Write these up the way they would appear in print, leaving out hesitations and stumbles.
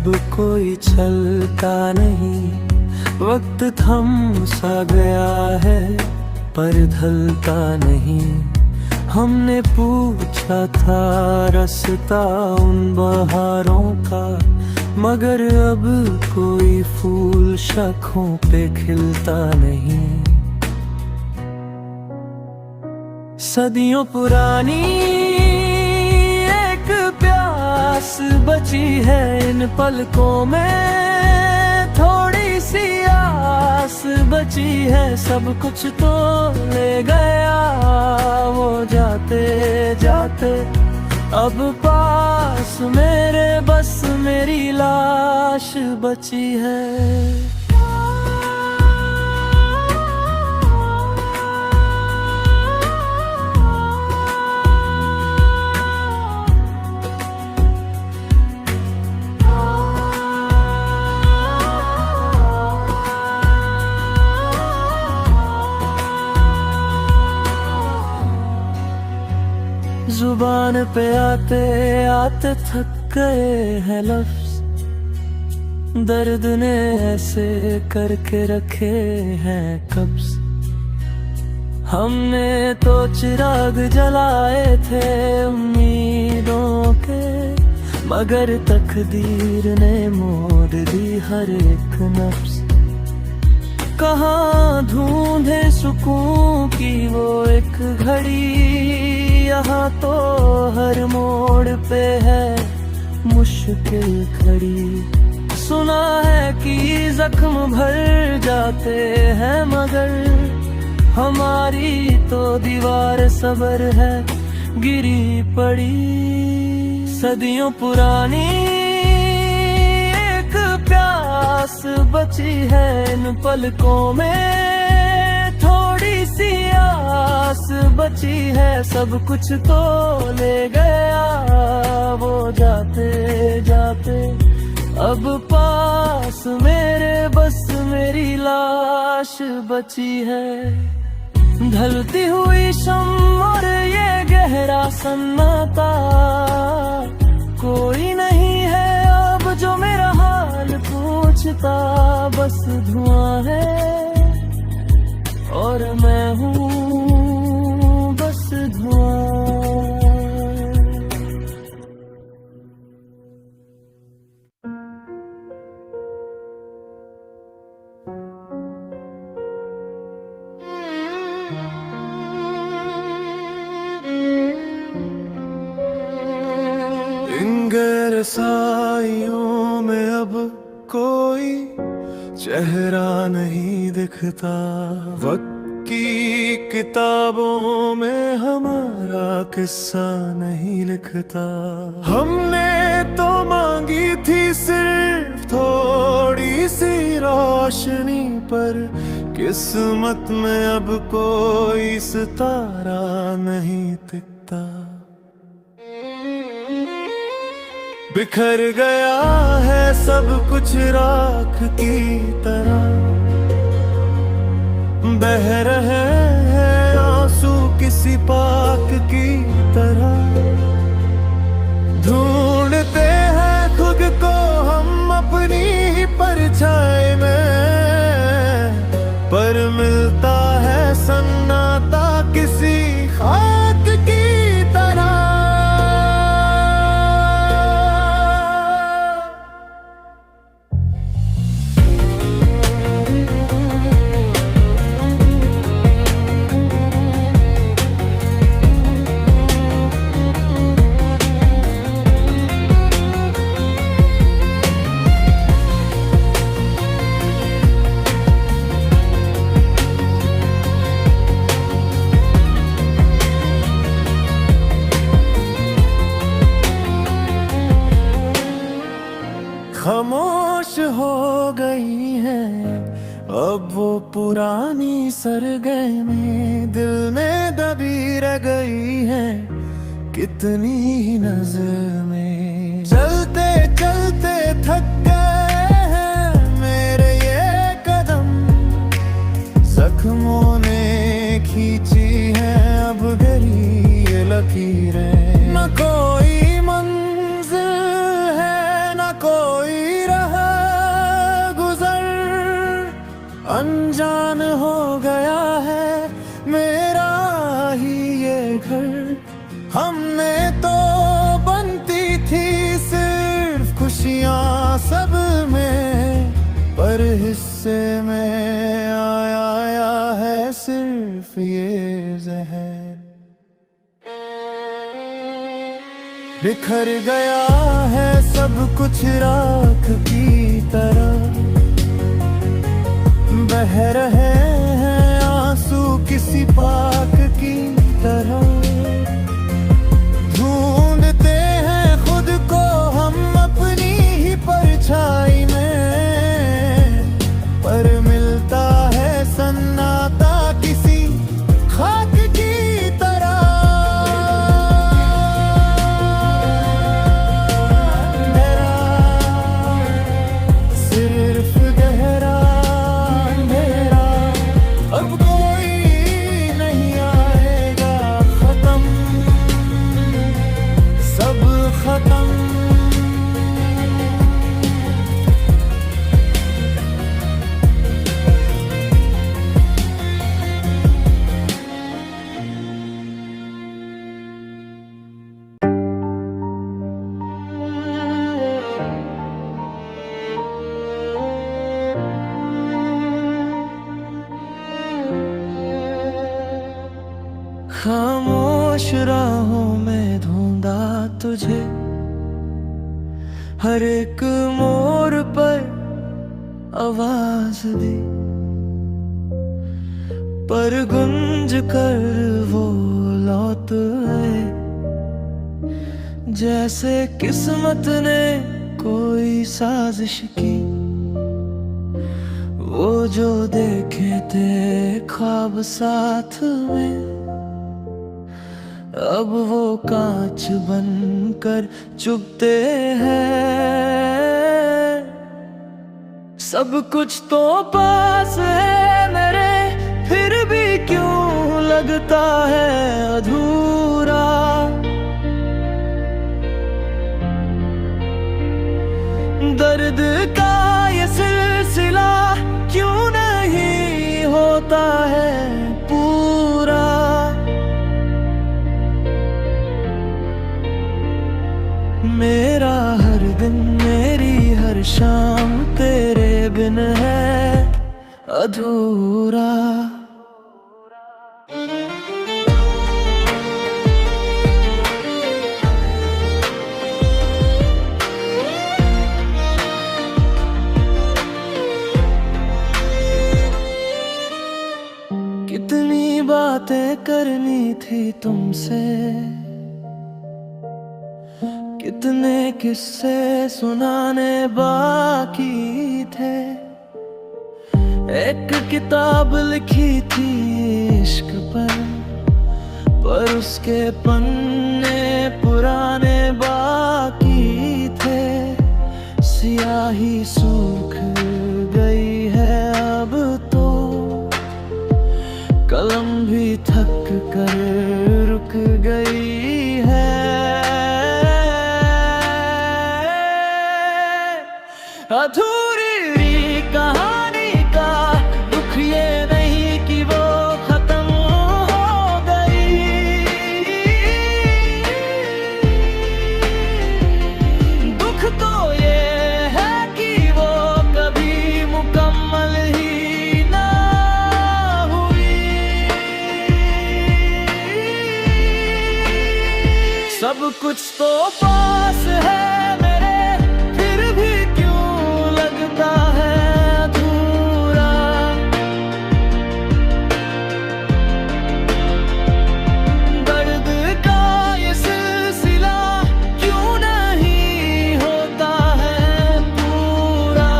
अब कोई चलता नहीं। वक्त थम सा गया है पर ढलता नहीं। हमने पूछा था रास्ता उन बहारों का, मगर अब कोई फूल शाखों पे खिलता नहीं। सदियों पुरानी एक प्यास बची है इन पलकों में, थोड़ी सी आस बची है। सब कुछ तो ले गया वो जाते जाते, अब पास मेरे बस मेरी लाश बची है। जुबान पे आते आते थक गए हैं लफ्ज, दर्द ने ऐसे करके रखे हैं कब्ज। हमने तो चिराग जलाए थे उम्मीदों के, मगर तकदीर ने मोड़ दी हर एक नफ्स। कहाँ ढूंढे सुकून की वो एक घड़ी, यहाँ तो हर मोड़ पे है मुश्किल खड़ी। सुना है कि जख्म भर जाते हैं, मगर हमारी तो दीवार सब्र है गिरी पड़ी। सदियों पुरानी एक प्यास बची है इन पलकों में, थोड़ी सी आस बची है। सब कुछ तो ले गया वो जाते जाते, अब पास मेरे बस मेरी लाश बची है। ढलती हुई शम्म और ये गहरा सन्नाटा, कोई नहीं है अब जो मेरा हाल पूछता। बस धुआं है और मैं हूँ बस धुआं। इन गैरसाइयों में अब कोई चेहरा नहीं दिखता, वक्त की किताबों में हमारा किस्सा नहीं लिखता। हमने तो मांगी थी सिर्फ थोड़ी सी रोशनी, पर किस्मत में अब कोई सितारा नहीं दिखता। बिखर गया है सब कुछ राख की तरह, बह रहे हैं आंसू किसी पाक की तरह। ढूंढते हैं खुद को हम अपनी ही परछाई में, पर मिलता है सन्नाटा किसी खाक की तरह। खामोश हो गई है अब वो पुरानी सरगर्मी, दिल में दबी रह गई है कितनी ही नजर में। चलते चलते थक गए हैं मेरे ये कदम, जख्मों ने खींची है अब गहरी ये लकीरें। न कोई मंजिल है न कोई अनजान हो गया है मेरा ही ये घर। हमने तो बनती थी सिर्फ खुशियाँ सब में, पर हिस्से में आया है सिर्फ ये जहर। बिखर गया है सब कुछ राख की तरह, बह रहे हैं आंसू किसी पाक की तरह। ढूंढते हैं खुद को हम अपनी ही परछाई में, पर मिलता है सन्नाटा किसी खाक की तरह। अंधेरा सिर्फ गहरा अंधेरा, अब कोई नहीं आएगा, खत्म सब खत्म। खामोश राहों में ढूंढा तुझे, हर एक मोड़ पर आवाज दी, पर गुंज कर वो लौट आए, जैसे किस्मत ने कोई साजिश की। वो जो देखे थे ख्वाब साथ में, अब वो कांच बनकर चुभते हैं। सब कुछ तो पास है मेरे, फिर भी क्यों लगता है अधूरा। दर्द का ये सिलसिला क्यों नहीं होता है पूरा। मेरा हर दिन मेरी हर शाम तेरे बिन है अधूरा। कितनी बातें करनी थी तुमसे, कितने किस्से सुनाने बाकी थे। एक किताब लिखी थी इश्क पर उसके पन्ने पुराने बाकी थे। सियाही सूख गई है अब तो, कलम भी थक कर रुक गई है। अधूरी कहानी का दुख ये नहीं कि वो खत्म हो गई, दुख तो ये है कि वो कभी मुकम्मल ही ना हुई। सब कुछ तो पास है मेरे, फिर भी क्यों लगता है अधूरा। दर्द का ये सिलसिला क्यों नहीं होता है पूरा।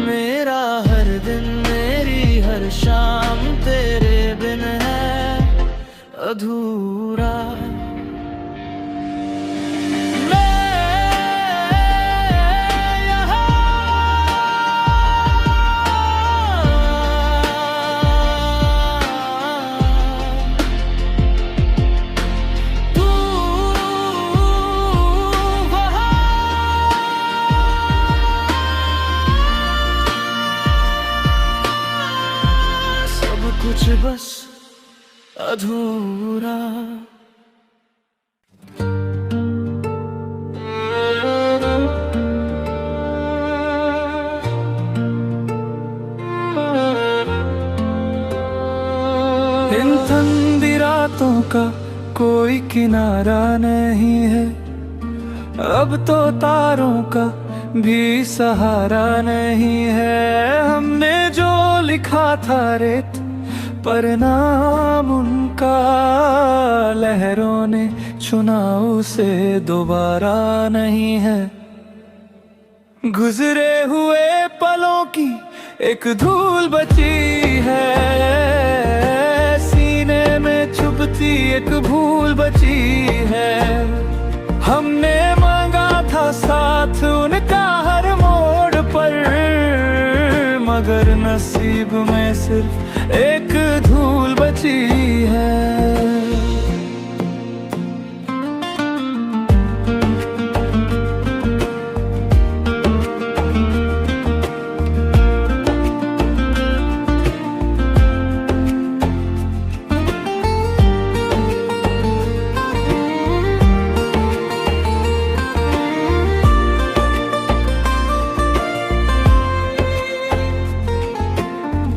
मेरा हर दिन मेरी हर शाम तेरे बिन है अधूरा। बस अधूरा। इन ठंडी रातों का कोई किनारा नहीं है, अब तो तारों का भी सहारा नहीं है। हमने जो लिखा था रेत पर नाम उनका, लहरों ने चुना उसे दोबारा नहीं है। गुजरे हुए पलों की एक धूल बची है, सीने में चुभती एक भूल बची है। हमने मांगा था साथ उनका हर मोड़ पर, मगर नसीब में सिर्फ एक धूल बची है।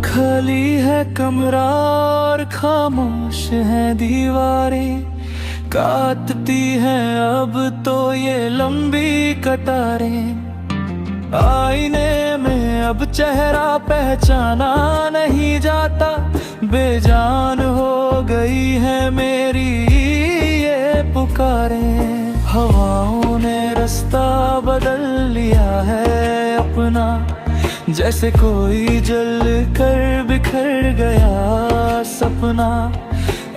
खाली है कमरा और खामोश है दीवारें, काटती हैं अब तो ये लंबी कतारें। आईने में अब चेहरा पहचाना नहीं जाता, बेजान हो गई है मेरी ये पुकारें। हवाओं ने रास्ता बदल लिया है अपना, जैसे कोई जल कर बिखर गया सपना।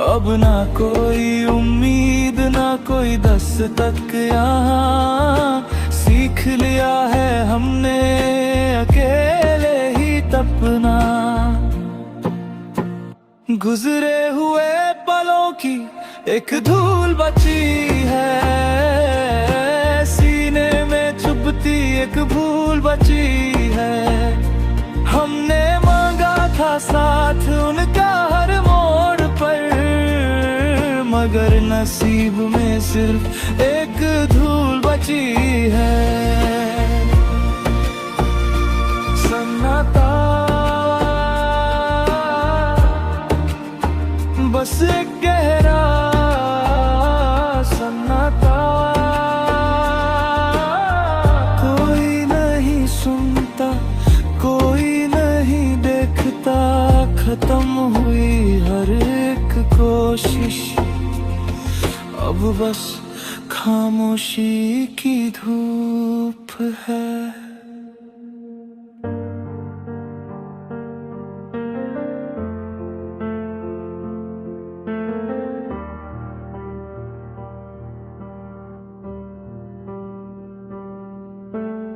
अब ना कोई उम्मीद ना कोई दस्तक यहाँ, सीख लिया है हमने अकेले ही तपना। गुजरे हुए पलों की एक धूल बची है, सीने में चुभती एक भूल बची है। हमने मांगा था साथ उनका हर मोड़ पर, मगर नसीब में सिर्फ एक धूल बची है। सन्नाटा बस एक गहरा सन्नाटा, कोई नहीं सुनता कोई नहीं देखता। खत्म हुई हर एक कोशिश, अब बस खामोशी की धूप है।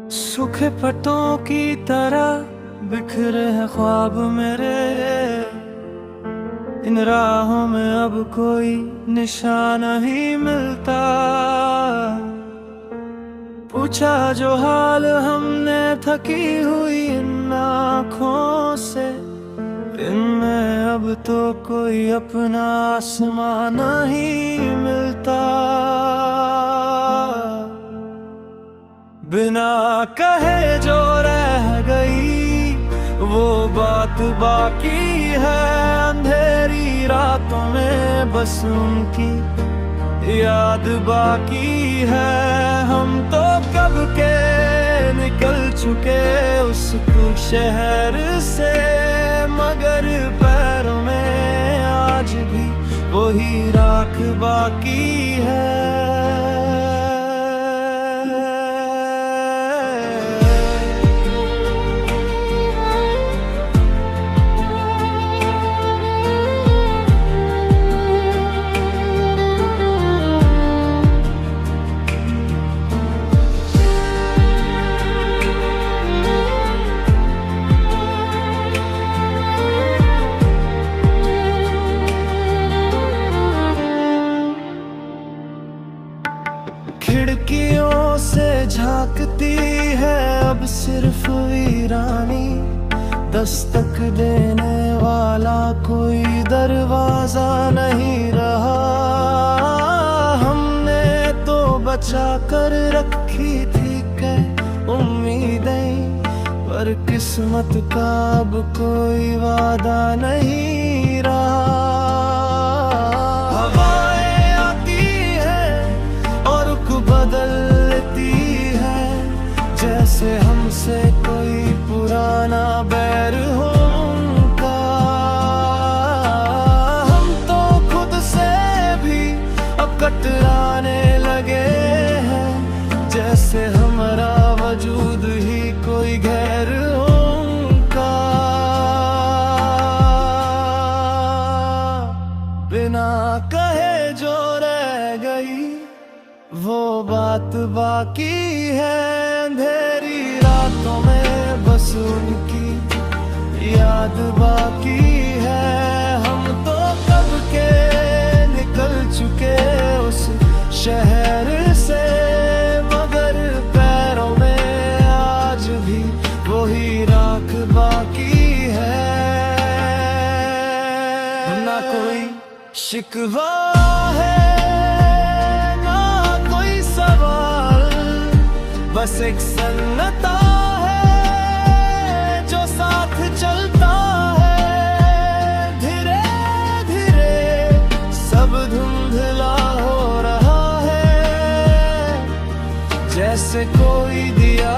सूखे पत्तों की तरह बिखरे हैं ख्वाब मेरे, इन राहों में अब कोई निशान नहीं मिलता। पूछा जो हाल हमने थकी हुई इन आँखों से, इनमें अब तो कोई अपना आसमान नहीं मिलता। बिना कहे जो रह गई वो बात बाकी है, अंधेरी रातों में बस उनकी याद बाकी है। हम तो कब के निकल चुके उस शहर से, मगर पैरों में आज भी वही राख बाकी है। खिड़कियों से झांकती है अब सिर्फ वीरानी, दस्तक देने वाला कोई दरवाजा नहीं रहा। हमने तो बचा कर रखी थी उम्मीदें, पर किस्मत का अब कोई वादा नहीं रहा। हवाएं आती है और रुख बदलती है, जैसे हमसे कोई पुराना बैर हो उनका। हम तो खुद से भी अब कतराने लगे हैं, जैसे हमारा वजूद ही कोई गैर उनका। बिना कहे जो रह गई वो बात बाकी है, अंधेरी रातों में बस उनकी याद बाकी है। हम तो कब के निकल चुके उस शहर से, मगर पैरों में आज भी वही राख बाकी है। ना कोई शिकवा है ना कोई सवाल, बस एक सन्नाटा है जो साथ चलता है। धीरे धीरे सब धुंधला हो रहा है, जैसे कोई दिया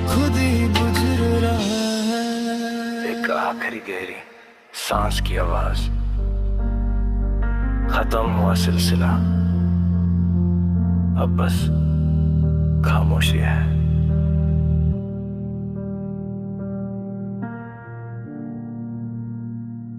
खुद ही बुझ रहा है। एक आखिरी गहरी सांस की आवाज, खत्म हुआ सिलसिला, अब बस खामोशी है।